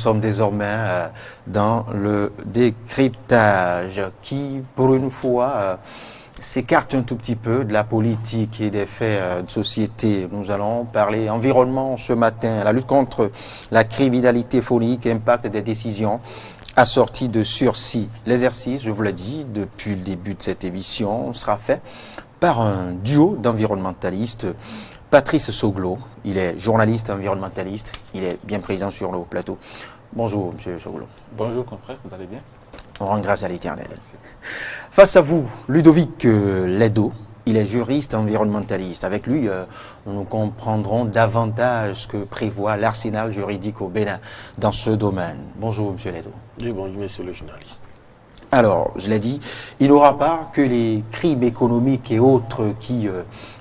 sommes désormais dans le décryptage qui, pour une fois, s'écarte un tout petit peu de la politique et des faits de société. Nous allons parler environnement ce matin, la lutte contre la criminalité phonique, impact des décisions assorties de sursis. L'exercice, je vous l'ai dit, depuis le début de cette émission, sera fait par un duo d'environnementalistes. Patrice Soglo, il est journaliste environnementaliste, il est bien présent sur le plateau. Bonjour, monsieur Soglo. Bonjour, confrère, vous allez bien? On rend grâce à l'Éternel. Face à vous, Ludovic Ledo, il est juriste environnementaliste. Avec lui, nous comprendrons davantage ce que prévoit l'arsenal juridique au Bénin dans ce domaine. Bonjour, monsieur Ledo. Oui, bonjour, monsieur le journaliste. Alors, je l'ai dit, il n'aura pas que les crimes économiques et autres qui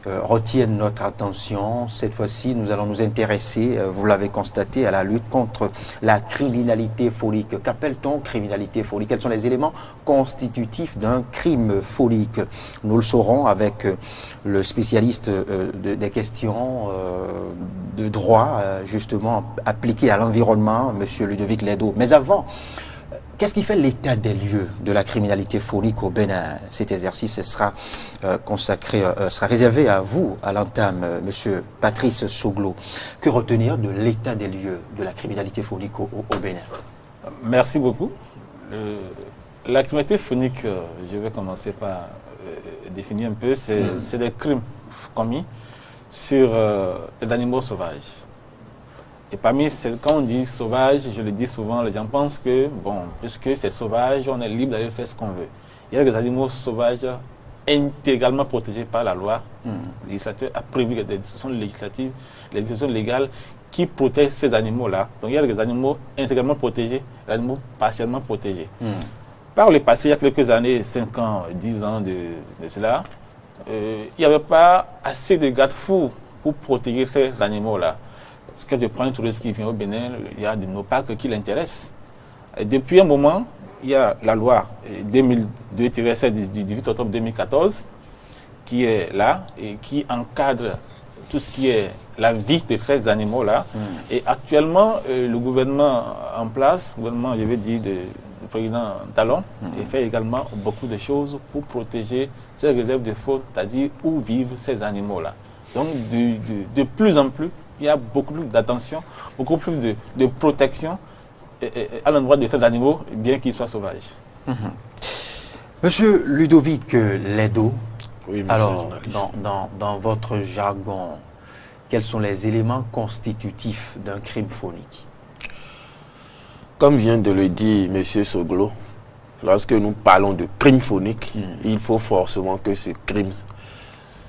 retiennent notre attention. Cette fois-ci, nous allons nous intéresser, vous l'avez constaté, à la lutte contre la criminalité phonique. Qu'appelle-t-on criminalité phonique? Quels sont les éléments constitutifs d'un crime phonique? Nous le saurons avec le spécialiste des questions de droit, justement, appliquées à l'environnement, monsieur Ludovic Ledo. Mais avant, qu'est-ce qui fait l'état des lieux de la criminalité phonique au Bénin? Cet exercice sera sera réservé à vous, à l'entame, monsieur Patrice Soglo. Que retenir de l'état des lieux de la criminalité phonique au Bénin? Merci beaucoup. La criminalité phonique, je vais commencer par définir un peu, c'est des crimes commis sur des animaux sauvages. Et parmi quand on dit sauvage, je le dis souvent, les gens pensent que, bon, puisque c'est sauvage, on est libre d'aller faire ce qu'on veut. Il y a des animaux sauvages intégralement protégés par la loi. Le législateur a prévu des dispositions législatives, les dispositions légales qui protègent ces animaux-là. Donc il y a des animaux intégralement protégés, des animaux partiellement protégés. Par le passé, il y a quelques années, 5 ans, 10 ans de cela, il n'y avait pas assez de garde-fous pour protéger ces animaux-là. Parce que je prends un touriste qui vient au Bénin, il y a de nos parcs qui l'intéressent. Et depuis un moment, il y a la loi 2002-7 du 18 octobre 2014 qui est là et qui encadre tout ce qui est la vie de ces animaux-là. Et actuellement, le gouvernement en place, le gouvernement, je vais dire, du président Talon, il fait également beaucoup de choses pour protéger ces réserves de faune, c'est-à-dire où vivent ces animaux-là. Donc, de plus en plus, il y a beaucoup plus d'attention, beaucoup plus de protection à l'endroit de ces animaux, bien qu'ils soient sauvages. Monsieur Ludovic Ledo, oui, monsieur alors, le journaliste. dans votre jargon, quels sont les éléments constitutifs d'un crime phonique? Comme vient de le dire monsieur Soglo, lorsque nous parlons de crime phonique, il faut forcément que ce crime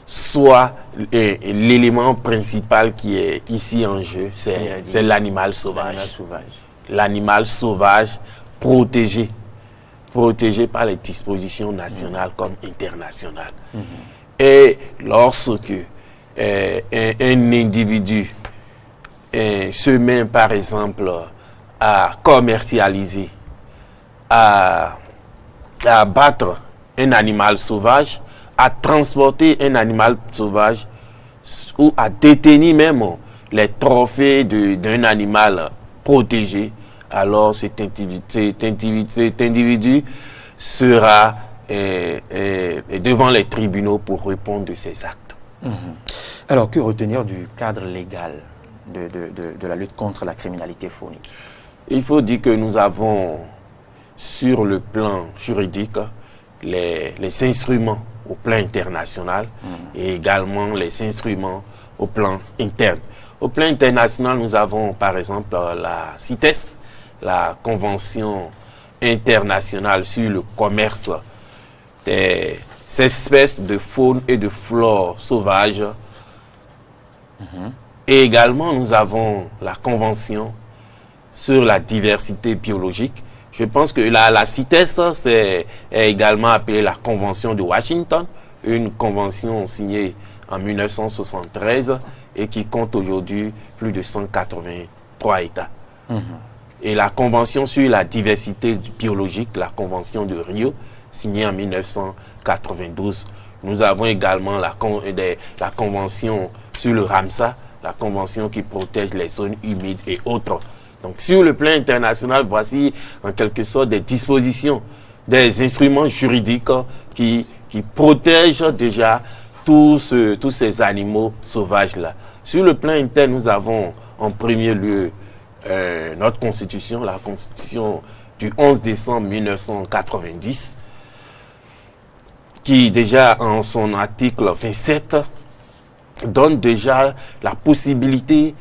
soit l'élément principal qui est ici en jeu, c'est l'animal sauvage. L'animal sauvage protégé par les dispositions nationales comme internationales. Et lorsque un individu se met par exemple à commercialiser, à abattre un animal sauvage, à transporter un animal sauvage ou à détenir même les trophées d'un animal protégé, alors cet individu sera devant les tribunaux pour répondre de ses actes. Alors, que retenir du cadre légal de la lutte contre la criminalité phonique? Il faut dire que nous avons, sur le plan juridique, les instruments au plan international et également les instruments au plan interne. Au plan international, nous avons par exemple la CITES, la Convention internationale sur le commerce des espèces de faune et de flore sauvages. Et également, nous avons la Convention sur la diversité biologique. Je pense que la CITES, c'est également appelée la Convention de Washington, une convention signée en 1973 et qui compte aujourd'hui plus de 183 États. Et la Convention sur la diversité biologique, la Convention de Rio, signée en 1992. Nous avons également la Convention sur le Ramsar, la Convention qui protège les zones humides et autres Donc sur le plan international, voici en quelque sorte des dispositions, des instruments juridiques qui protègent déjà tous ces animaux sauvages-là. Sur le plan interne, nous avons en premier lieu notre constitution, la constitution du 11 décembre 1990, qui déjà en son article 27 donne déjà la possibilité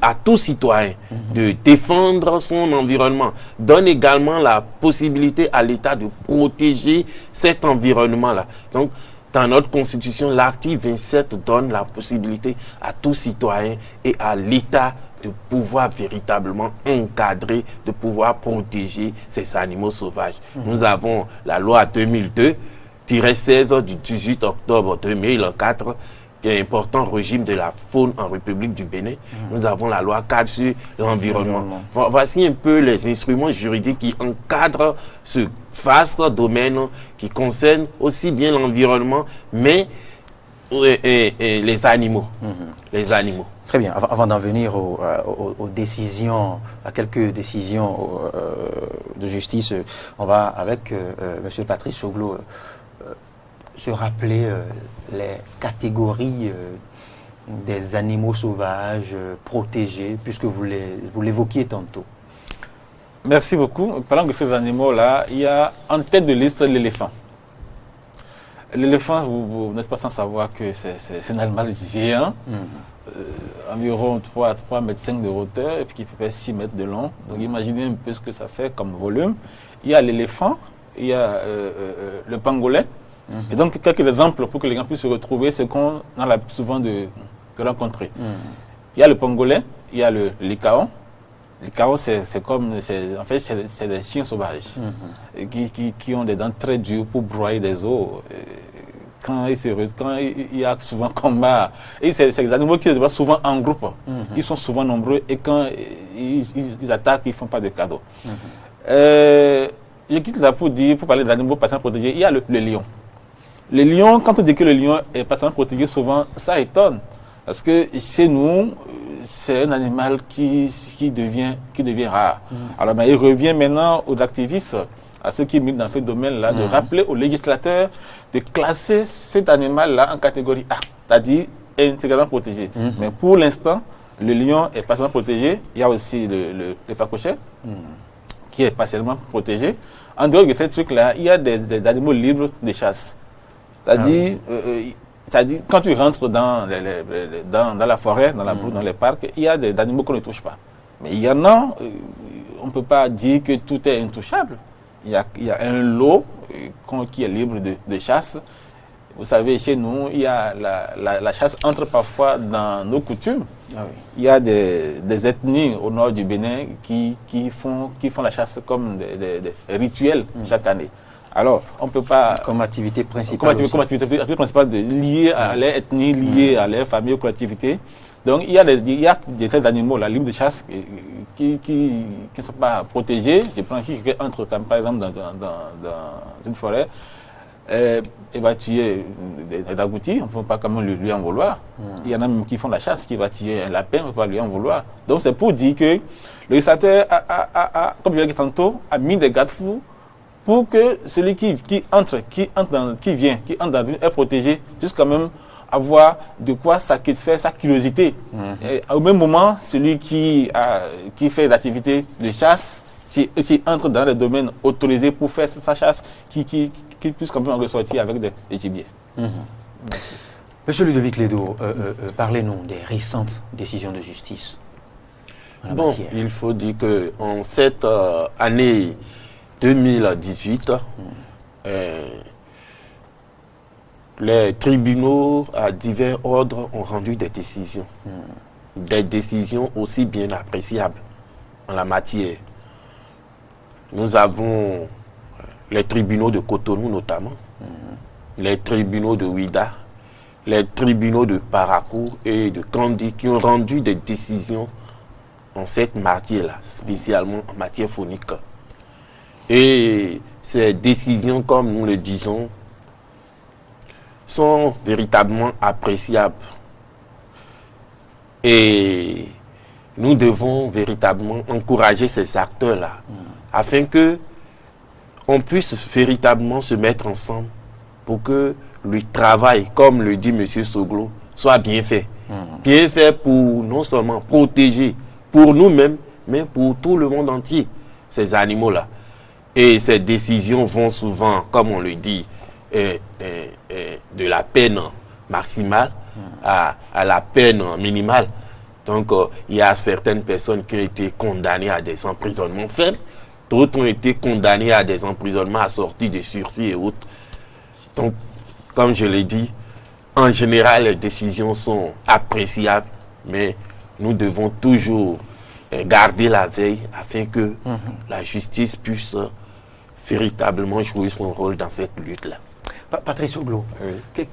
à tout citoyen de défendre son environnement, donne également la possibilité à l'État de protéger cet environnement-là. Donc, dans notre constitution, l'article 27 donne la possibilité à tout citoyen et à l'État de pouvoir véritablement encadrer, de pouvoir protéger ces animaux sauvages. Nous avons la loi 2002-16 du 18 octobre 2004, qui est un important régime de la faune en République du Bénin. Nous avons la loi cadre sur l'environnement. Voici un peu les instruments juridiques qui encadrent ce vaste domaine qui concerne aussi bien l'environnement, mais les animaux. Les animaux. Très bien. Avant d'en venir aux décisions, à quelques décisions de justice, on va avec M. Patrice Choglo se rappeler les catégories des animaux sauvages protégés, puisque vous l'évoquiez tantôt. Merci beaucoup. Parlant de ces animaux-là, il y a en tête de liste l'éléphant. L'éléphant, vous n'êtes pas sans savoir que c'est un animal géant, environ 3,5 mètres de hauteur, et puis qui fait 6 mètres de long. Donc imaginez un peu ce que ça fait comme volume. Il y a l'éléphant, il y a le pangolin. Et donc, quelques exemples pour que les gens puissent se retrouver, c'est qu'on a souvent de rencontrer. Il y a le pangolin, il y a le licaon. Le licaon, c'est des chiens sauvages qui ont des dents très dures pour broyer des os. Quand il y a souvent combat, et c'est des animaux qui se battent souvent en groupe. Ils sont souvent nombreux et quand ils attaquent, ils ne font pas de cadeaux. Je quitte là pour parler d'animaux patients protégés. Il y a le lion. Le lion, quand on dit que le lion est patiemment protégé, souvent, ça étonne. Parce que chez nous, c'est un animal qui devient rare. Alors, il revient maintenant aux activistes, à ceux qui militent dans ce domaine-là, de rappeler aux législateurs de classer cet animal-là en catégorie A, c'est-à-dire intégralement protégé. Mais pour l'instant, le lion est partiellement protégé. Il y a aussi le phacochère, qui est partiellement protégé. En dehors de ces trucs-là, il y a des animaux libres de chasse. C'est-à-dire, quand tu rentres dans la forêt, dans la brousse, dans les parcs, il y a des animaux qu'on ne touche pas. Mais il y en a, on ne peut pas dire que tout est intouchable. Il y a un lot qui est libre de chasse. Vous savez, chez nous, il y a la chasse entre parfois dans nos coutumes. Il y a des ethnies au nord du Bénin qui font la chasse comme des rituels chaque année. Alors, on ne peut pas... Comme activité principale. Comme activité principale liée à leur ethnie, liée à leur famille, aux collectivités. Donc, il y a des tas d'animaux, la libre de chasse, qui ne sont pas protégés. Je prends ici quelqu'un entre, par exemple, dans une forêt, il va tuer des agoutis, on ne peut pas quand même lui en vouloir. Il y en a même qui font la chasse, qui va tuer un lapin, on ne peut pas lui en vouloir. Donc, c'est pour dire que le législateur comme je l'ai dit tantôt, a mis des garde-fous pour que celui qui entre dans une est protégé, puisse quand même avoir de quoi satisfaire sa curiosité. Et au même moment, celui qui fait l'activité de chasse, s'il entre dans les domaines autorisés pour faire sa chasse, qu'il puisse quand même en ressortir avec des gibiers. Monsieur Ludovic Lédo, parlez-nous des récentes décisions de justice en la matière. Il faut dire qu'en cette année 2018, les tribunaux à divers ordres ont rendu des décisions. Des décisions aussi bien appréciables en la matière. Nous avons les tribunaux de Cotonou notamment, les tribunaux de Ouida, les tribunaux de Parakou et de Kandi qui ont rendu des décisions en cette matière-là, spécialement en matière faunique. Et ces décisions, comme nous le disons, sont véritablement appréciables. Et nous devons véritablement encourager ces acteurs-là afin que on puisse véritablement se mettre ensemble pour que le travail, comme le dit M. Soglo, soit bien fait. Bien fait pour non seulement protéger pour nous-mêmes, mais pour tout le monde entier, ces animaux-là. Et ces décisions vont souvent, comme on le dit, de la peine maximale à la peine minimale. Donc, il y a certaines personnes qui ont été condamnées à des emprisonnements fermes, d'autres ont été condamnées à des emprisonnements assortis de sursis et autres. Donc, comme je l'ai dit, en général, les décisions sont appréciables, mais nous devons toujours garder la veille afin que la justice puisse véritablement jouer son rôle dans cette lutte-là. Patrice Oglo,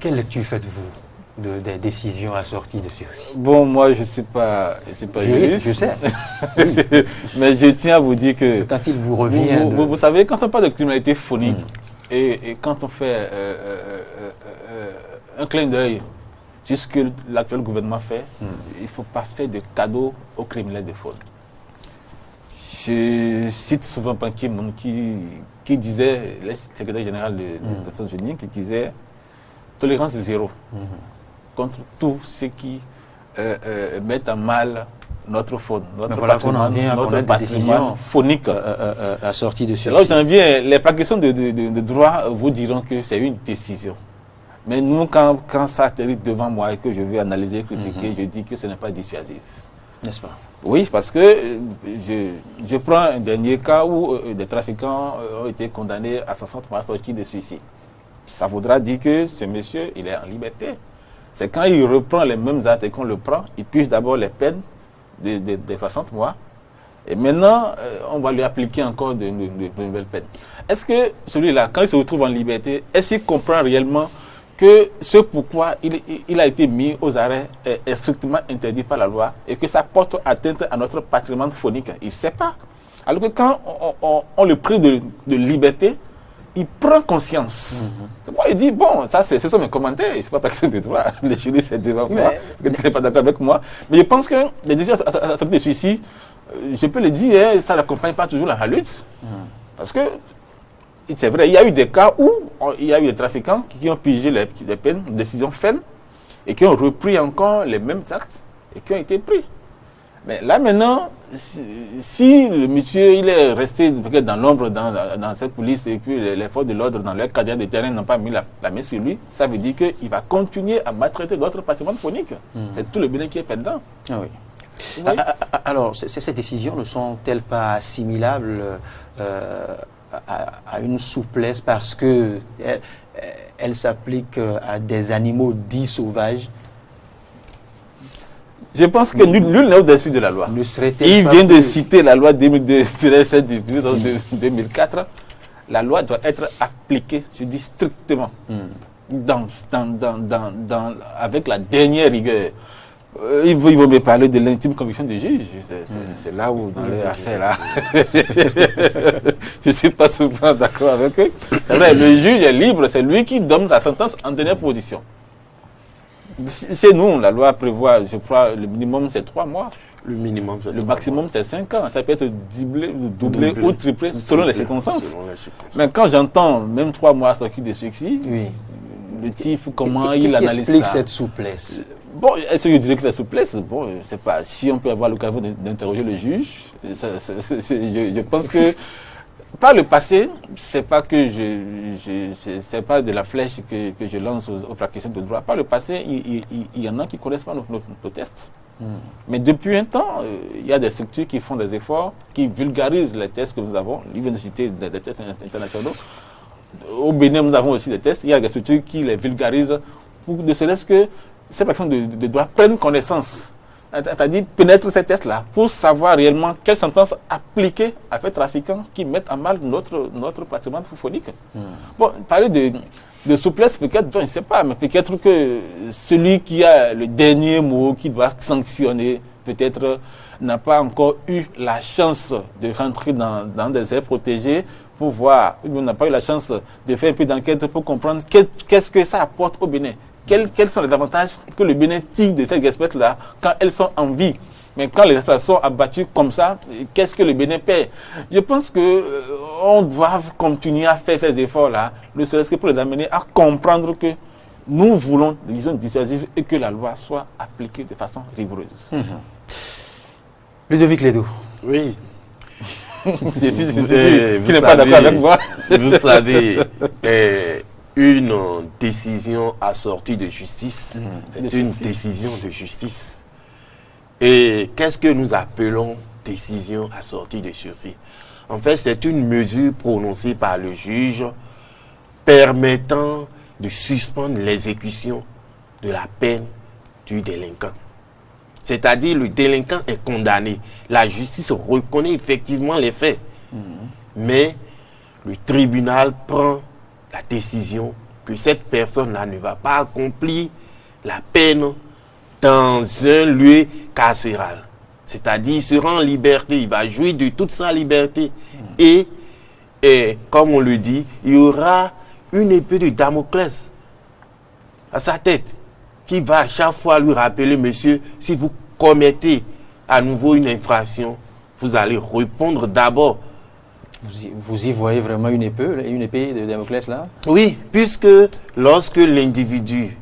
quelle lecture faites-vous des décisions assorties de sursis? Bon, moi, je ne suis pas juriste, je sais. Mais je tiens à vous dire que... Quand il vous revient... Vous savez, quand on parle de criminalité phonique, et quand on fait un clin d'œil sur ce que l'actuel gouvernement fait, il ne faut pas faire de cadeaux aux criminels de faune. Je cite souvent Ban Ki-moon qui disait, le secrétaire général des Nations Unies, qui disait tolérance zéro contre tous ceux qui mettent à mal notre faune, notre patrimoine phonique. Assorti de sursis. Là où j'en viens, les pratiquants de droit vous diront que c'est une décision. Mais nous, quand ça atterrit devant moi et que je vais analyser, critiquer, je dis que ce n'est pas dissuasif. N'est-ce pas? Oui, parce que je prends un dernier cas où des trafiquants ont été condamnés à 60 mois de suicide. Ça voudra dire que ce monsieur, il est en liberté. C'est quand il reprend les mêmes actes et qu'on le prend, il pige d'abord les peines de 60 mois. Et maintenant, on va lui appliquer encore de nouvelles peines. Est-ce que celui-là, quand il se retrouve en liberté, est-ce qu'il comprend réellement que ce pourquoi il a été mis aux arrêts est strictement interdit par la loi et que ça porte atteinte à notre patrimoine phonique? Il ne sait pas. Alors que quand on le prive de liberté, il prend conscience. Il dit, bon, ça ce sont mes commentaires, ce n'est pas pratique de droit, les juristes c'est devant moi, vous n'êtes pas d'accord avec moi. Mais je pense que les décisions de suicide, je peux le dire, ça n'accompagne pas toujours la lutte. Parce que c'est vrai, il y a eu des cas où il y a eu des trafiquants qui ont pigé les peines, décisions fermes, et qui ont repris encore les mêmes actes et qui ont été pris. Mais là maintenant, si le monsieur il est resté dans l'ombre dans cette police et que les forces de l'ordre dans leur cadre de terrain n'ont pas mis la main sur lui, ça veut dire qu'il va continuer à maltraiter d'autres patrimoines phoniques. C'est tout le bien qui est perdant. Ah oui. Oui. Alors, ces décisions ne sont-elles pas assimilables à une souplesse parce que elles s'appliquent à des animaux dits sauvages? Je pense que nul n'est au-dessus de la loi. Il vient de citer la loi 2004. La loi doit être appliquée, je dis strictement, avec la dernière rigueur. Ils vont me parler de l'intime conviction du juge. C'est là où, dans les affaires, là, je ne suis pas souvent d'accord avec eux. C'est vrai, le juge est libre, c'est lui qui donne la sentence en dernière position. Chez nous, la loi prévoit, je crois, le minimum c'est 3 mois. Le minimum, le maximum c'est 5 ans. Ça peut être doublé ou triplé selon les circonstances. Mais quand j'entends même 3 mois sorti de suicide, le type, comment il analyse ça? Qu'est-ce qui explique cette souplesse? Bon, est-ce que je dirais que la souplesse, bon, je ne sais pas, si on peut avoir l'occasion d'interroger le juge, je pense que par le passé, c'est pas que c'est pas de la flèche que je lance aux pratiquants de droit. Par le passé, il y en a qui ne connaissent pas nos tests. Mais depuis un temps, il y a des structures qui font des efforts, qui vulgarisent les tests que nous avons. Ils viennent de citer des tests internationaux. Au Bénin, nous avons aussi des tests. Il y a des structures qui les vulgarisent pour ne serait-ce que ces personnes de droit prennent connaissance, c'est-à-dire pénètrent ces tests-là pour savoir réellement quelle sentence appliquer à ces trafiquants qui mettent à mal notre patrimoine phonique. Bon, parler de souplesse, peut-être, je ne sais pas, mais peut-être que celui qui a le dernier mot, qui doit sanctionner, peut-être n'a pas encore eu la chance de rentrer dans des aires protégées pour voir, on n'a pas eu la chance de faire un peu d'enquête pour comprendre qu'est-ce que ça apporte au Bénin. Quels sont les avantages que le Bénin tire de ces espèces-là quand elles sont en vie? Mais quand les États sont abattus comme ça, qu'est-ce que le Bénin paie? Je pense que on doit continuer à faire ces efforts-là, ne serait-ce que pour les amener à comprendre que nous voulons des décisions dissuasives et que la loi soit appliquée de façon rigoureuse. Ludovic Ledo. Oui. Qui n'est pas d'accord avec moi. Vous savez, une décision assortie de justice est une décision de justice. Et qu'est-ce que nous appelons décision assortie de sursis? En fait, c'est une mesure prononcée par le juge permettant de suspendre l'exécution de la peine du délinquant. C'est-à-dire, le délinquant est condamné. La justice reconnaît effectivement les faits. Mais le tribunal prend la décision que cette personne-là ne va pas accomplir la peine dans un lieu carcéral. C'est-à-dire, il sera en liberté, il va jouir de toute sa liberté. Et comme on le dit, il y aura une épée de Damoclès à sa tête qui va à chaque fois lui rappeler, monsieur, si vous commettez à nouveau une infraction, vous allez répondre d'abord. Vous y voyez vraiment une épée de Damoclès là? Oui, puisque lorsque l'individu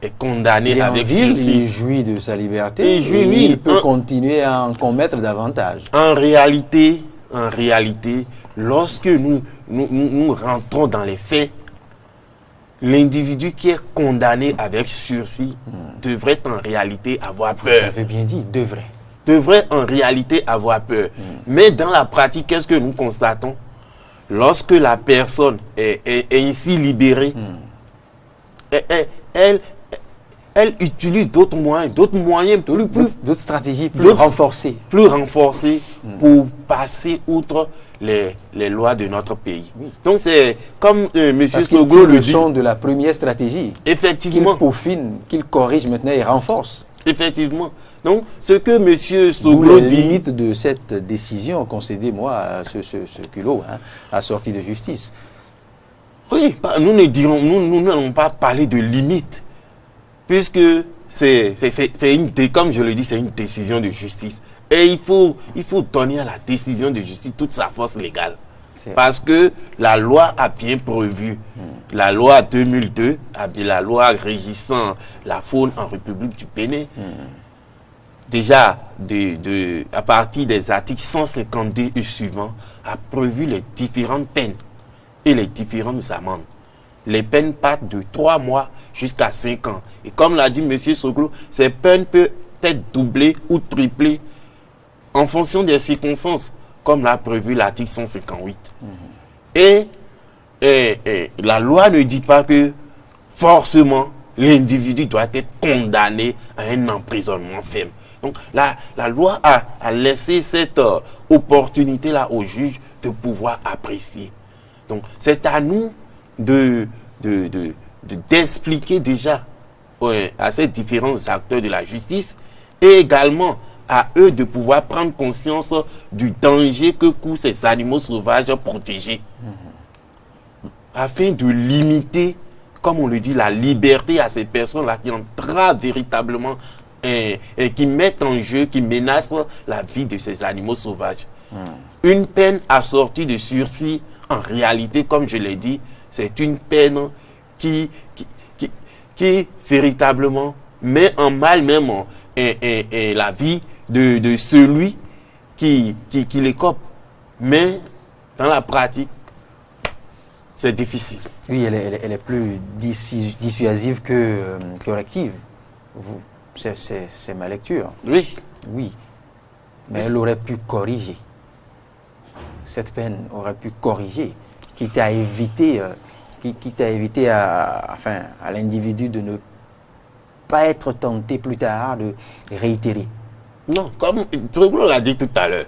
est condamné avec sursis, il jouit de sa liberté, il peut continuer à en commettre davantage. En réalité, lorsque nous rentrons dans les faits, l'individu qui est condamné avec sursis devrait en réalité avoir peur. Vous avez bien dit, devrait en réalité avoir peur. Mais dans la pratique, qu'est-ce que nous constatons? Lorsque la personne est ainsi libérée, elle utilise d'autres moyens, d'autres stratégies plus renforcées. Pour passer outre les lois de notre pays. Oui. Donc c'est comme M. Soglo le dit. Sont de la première stratégie. Effectivement. Qu'il peaufine, qu'il corrige maintenant et renforce. Effectivement. Donc ce que M. Soglo dit. La limite de cette décision concédée, moi, ce culot, assorti de justice. Oui, nous n'allons pas parler de limite. Puisque comme je le dis, c'est une décision de justice. Et il faut donner à la décision de justice toute sa force légale. Parce que la loi a bien prévu. La loi 2002, la loi régissant la faune en République du Bénin, déjà à partir des articles 152 et suivants, a prévu les différentes peines et les différentes amendes. Les peines partent de 3 mois jusqu'à 5 ans. Et comme l'a dit M. Soglo, ces peines peuvent être doublées ou triplées en fonction des circonstances, comme l'a prévu l'article 158. Et la loi ne dit pas que forcément l'individu doit être condamné à un emprisonnement ferme. Donc la loi a laissé cette opportunité-là au juge de pouvoir apprécier. Donc c'est à nous d'expliquer déjà à ces différents acteurs de la justice et également à eux de pouvoir prendre conscience du danger que courent ces animaux sauvages protégés afin de limiter, comme on le dit, la liberté à ces personnes-là qui entravent véritablement et qui mettent en jeu, qui menacent la vie de ces animaux sauvages. Une peine assortie de sursis, en réalité, comme je l'ai dit, c'est une peine qui véritablement met en mal même la vie de celui qui l'écope. Mais dans la pratique, c'est difficile. Oui, elle est plus dissuasive que corrective. C'est ma lecture. Oui. Oui. Mais elle aurait pu corriger. Cette peine aurait pu corriger, quitte à éviter à l'individu de ne pas être tenté plus tard de réitérer. Non, comme Soglo l'a dit tout à l'heure,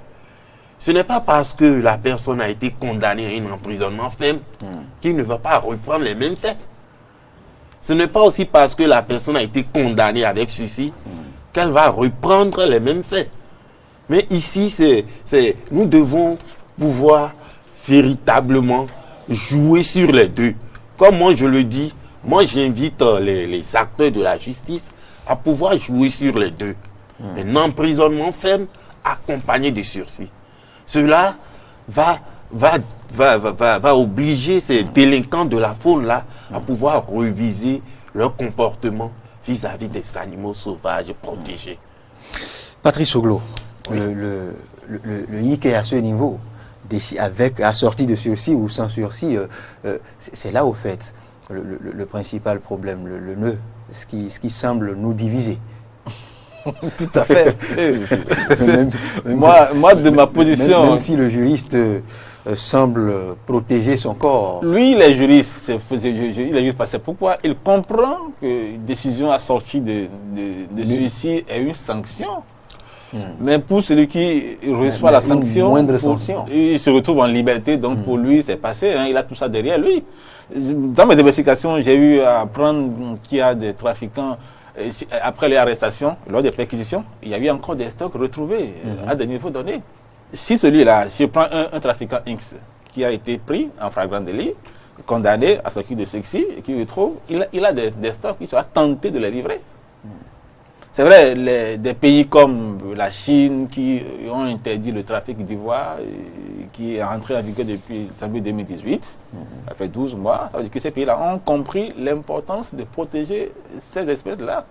ce n'est pas parce que la personne a été condamnée à un emprisonnement ferme qu'il ne va pas reprendre les mêmes faits. Ce n'est pas aussi parce que la personne a été condamnée avec ceci qu'elle va reprendre les mêmes faits. Mais ici, nous devons pouvoir véritablement jouer sur les deux. Comme moi je le dis, moi j'invite les acteurs de la justice à pouvoir jouer sur les deux. Un emprisonnement ferme accompagné de sursis. Cela va obliger ces délinquants de la faune-là à pouvoir réviser leur comportement vis-à-vis des animaux sauvages protégés. Patrice Oglo, Oui. le hic est à ce niveau, avec assorti de sursis ou sans sursis, c'est là au fait le principal problème, le nœud, ce qui semble nous diviser. Tout à fait. Même- moi, de ma position... Même si le juriste semble protéger son corps. Lui, il est juriste, c'est pourquoi il comprend que une décision assortie de suicide est une sanction. Mais pour celui qui reçoit la une sanction, moindre sanction. il se retrouve en liberté, donc pour lui, c'est passé, hein, il a tout ça derrière lui. Dans mes investigations, j'ai eu à apprendre qu'il y a des trafiquants, après les arrestations, lors des perquisitions, il y a eu encore des stocks retrouvés à des niveaux donnés. Si celui-là, je prends un trafiquant X qui a été pris en flagrant délit, condamné à ce qui de sexy, et qui retrouve, il a des stocks qui sera tenté de les livrer. C'est vrai, des pays comme la Chine qui ont interdit le trafic d'ivoire, qui est entré en vigueur depuis 2018, ça fait 12 mois, ça veut dire que ces pays-là ont compris l'importance de protéger ces espèces-là.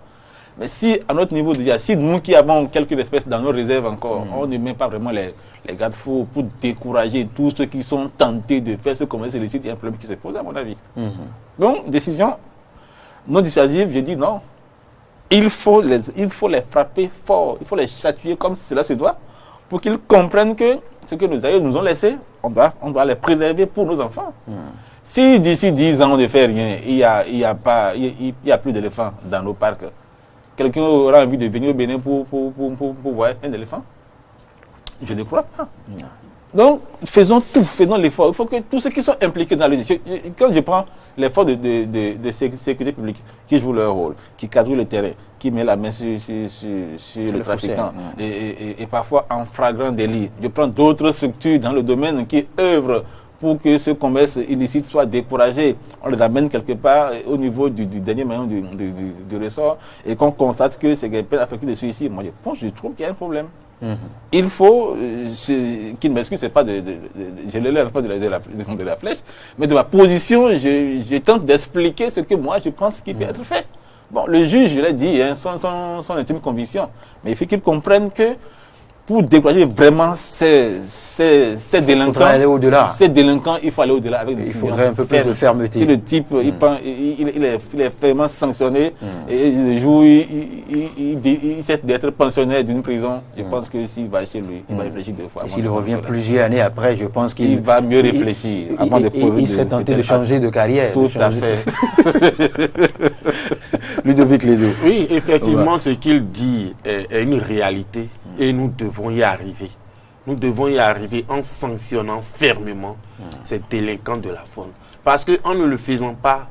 Mais si, à notre niveau déjà, si nous qui avons quelques espèces dans nos réserves encore, on ne met pas vraiment les garde-fous pour décourager tous ceux qui sont tentés de faire ce commerce illicite, il y a un problème qui se pose à mon avis. Donc, décision non dissuasive, je dis non. Il faut les frapper fort, il faut les châtier comme cela se doit, pour qu'ils comprennent que ce que nos aïeux nous ont laissé, on doit les préserver pour nos enfants. Si d'ici 10 ans on ne fait rien, il y a plus d'éléphants dans nos parcs, quelqu'un aura envie de venir au Bénin pour voir un éléphant? Je ne crois pas. Donc, faisons tout, faisons l'effort. Il faut que tous ceux qui sont impliqués dans le... Quand je prends l'effort de sécurité publique, qui joue leur rôle, qui cadre le terrain, qui met la main sur le trafiquant, et parfois en flagrant délit. Je prends d'autres structures dans le domaine qui œuvrent pour que ce commerce illicite soit découragé. On les amène quelque part au niveau du dernier maillon du ressort et qu'on constate que c'est des peines affectées de suicide. Moi, je trouve qu'il y a un problème. Il faut, qu'il ne m'excuse, c'est pas je ne lève pas de la flèche, mais de ma position, je tente d'expliquer ce que moi je pense qu'il peut être fait. Bon, le juge, je l'ai dit, hein, son intime conviction, mais il faut qu'il comprenne que pour décourager vraiment ces délinquants, aller au-delà. Ces délinquants, il faut aller au-delà avec des décisions. Il faudrait un peu plus de fermeté. Si le type, il est fermement sanctionné, et le jour où il cesse d'être pensionnaire d'une prison, je pense que s'il va chez lui, il va réfléchir deux fois. Et s'il revient plusieurs années après, je pense qu'il va mieux réfléchir. Il serait tenté de changer de carrière. Tout à fait. Ludovic Lédo. Oui, effectivement, ce qu'il dit est une réalité et nous devons y arriver. Nous devons y arriver en sanctionnant fermement ces délinquants de la faune. Parce qu'en ne le faisant pas,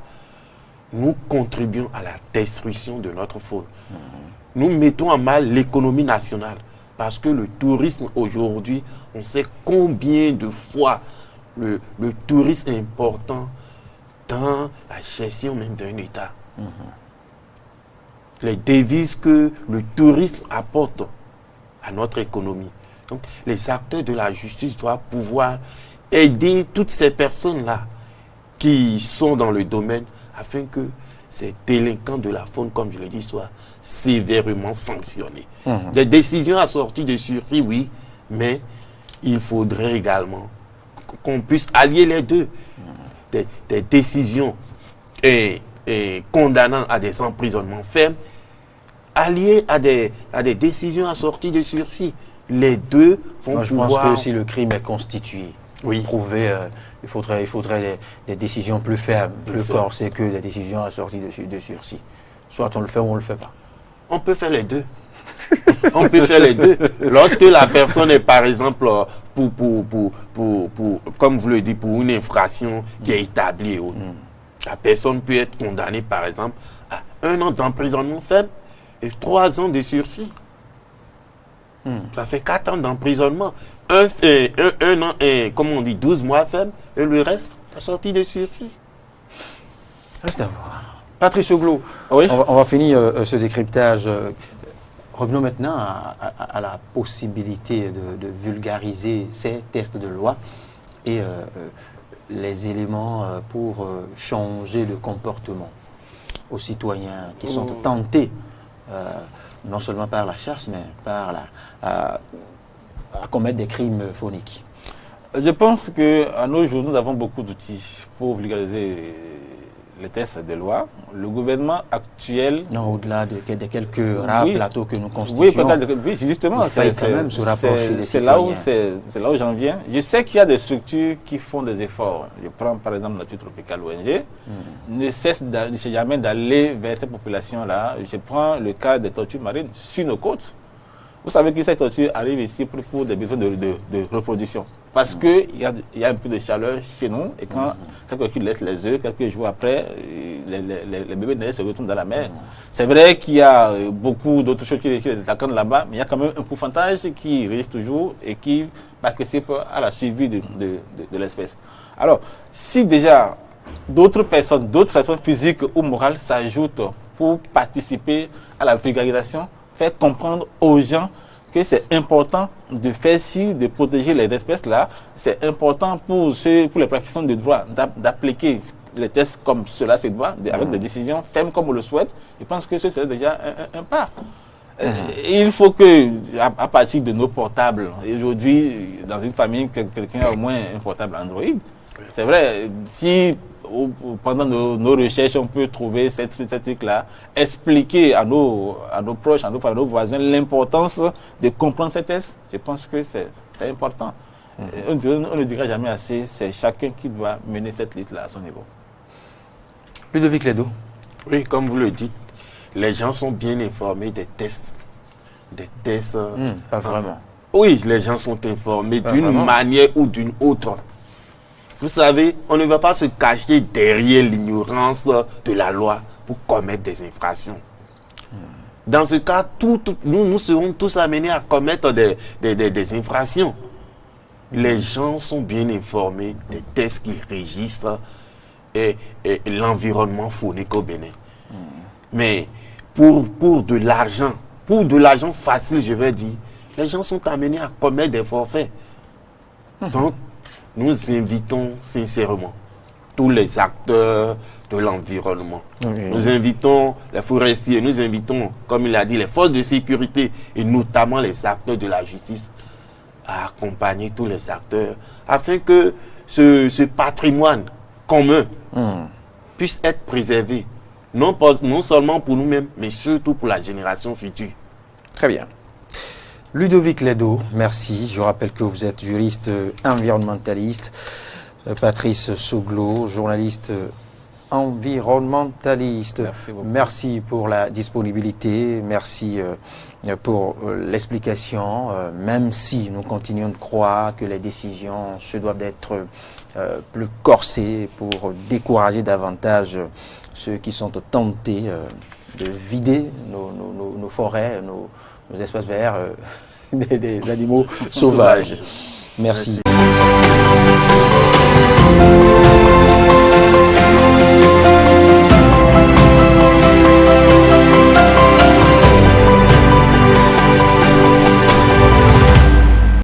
nous contribuons à la destruction de notre faune. Nous mettons en mal l'économie nationale. Parce que le tourisme aujourd'hui, on sait combien de fois le tourisme est important dans la gestion même d'un État. Les devises que le tourisme apporte à notre économie. Donc, les acteurs de la justice doivent pouvoir aider toutes ces personnes-là qui sont dans le domaine afin que ces délinquants de la faune, comme je l'ai dit, soient sévèrement sanctionnés. Des décisions assorties de sursis, oui, mais il faudrait également qu'on puisse allier les deux. Des décisions condamnant à des emprisonnements fermes, alliés à des décisions assorties de sursis. Les deux vont pouvoir... Je pense que si le crime est constitué, oui, prouvé, il faudrait des décisions plus fermes, plus corsées que des décisions assorties de sursis. Soit on le fait ou on ne le fait pas. On peut faire les deux. On peut faire les deux. Lorsque la personne est, par exemple, comme vous le dites, pour une infraction qui est établie, la personne peut être condamnée, par exemple, à 1 an d'emprisonnement ferme et 3 ans de sursis. Ça fait 4 ans d'emprisonnement. Un an et, comme on dit, 12 mois ferme et le reste, la sortie de sursis. Reste à voir. Patrice Oglo, oui. on va finir ce décryptage. Revenons maintenant à la possibilité de vulgariser ces textes de loi et les éléments pour changer le comportement aux citoyens qui sont tentés, non seulement par la chasse, mais par à commettre des crimes phoniques. Je pense qu'à nos jours, nous avons beaucoup d'outils pour vulgariser les textes de loi. Le gouvernement actuel... Non, au-delà de quelques rares plateaux que nous constituons. Oui, justement, c'est quand même se rapprocher des citoyens. citoyens. C'est là où j'en viens. Je sais qu'il y a des structures qui font des efforts. Je prends par exemple Nature Tropicale ONG. Ne cesse jamais d'aller vers cette population-là. Je prends le cas des tortues marines sur nos côtes. Vous savez que ces tortues arrivent ici pour des besoins de reproduction. Parce qu'il y a un peu de chaleur chez nous, et quand quelques laissent les œufs, quelques jours après, les bébés naissent et se retournent dans la mer. C'est vrai qu'il y a beaucoup d'autres choses qui attendent là-bas, mais il y a quand même un pourcentage qui résiste toujours et qui participe à la suivi de l'espèce. Alors, si déjà d'autres personnes physiques ou morales s'ajoutent pour participer à la vulgarisation, faire comprendre aux gens que c'est important de faire ci, de protéger les espèces là. C'est important pour les professionnels de droit d'appliquer les tests comme cela se doit, avec des décisions fermes comme on le souhaite. Je pense que ce serait déjà un pas. Il faut que, à partir de nos portables, aujourd'hui, dans une famille, quelqu'un a au moins un portable Android. C'est vrai, si pendant nos recherches, on peut trouver ces trucs-là, expliquer à nos proches, à nos voisins, l'importance de comprendre ces tests. Je pense que c'est important. On ne dira jamais assez, c'est chacun qui doit mener cette lutte-là à son niveau. Ludovic Ledo. Oui, comme vous le dites, les gens sont bien informés des tests. Pas vraiment. Oui, les gens sont informés d'une manière ou d'une autre. Vous savez, on ne va pas se cacher derrière l'ignorance de la loi pour commettre des infractions. Dans ce cas, nous serons tous amenés à commettre des infractions. Les gens sont bien informés des tests qui registrent et l'environnement faunique au Bénin. Mais pour de l'argent facile, je vais dire, les gens sont amenés à commettre des forfaits. Donc, nous invitons sincèrement tous les acteurs de l'environnement. Nous invitons les forestiers, nous invitons, comme il a dit, les forces de sécurité et notamment les acteurs de la justice à accompagner tous les acteurs afin que ce patrimoine commun puisse être préservé. Non seulement pour nous-mêmes, mais surtout pour la génération future. Très bien. Ludovic Ledo, merci. Je rappelle que vous êtes juriste environnementaliste. Patrice Soglo, journaliste environnementaliste. Merci beaucoup. Merci pour la disponibilité. Merci pour l'explication. Même si nous continuons de croire que les décisions se doivent d'être plus corsées pour décourager davantage ceux qui sont tentés de vider nos forêts, nos espaces verts, des animaux sauvages. Merci.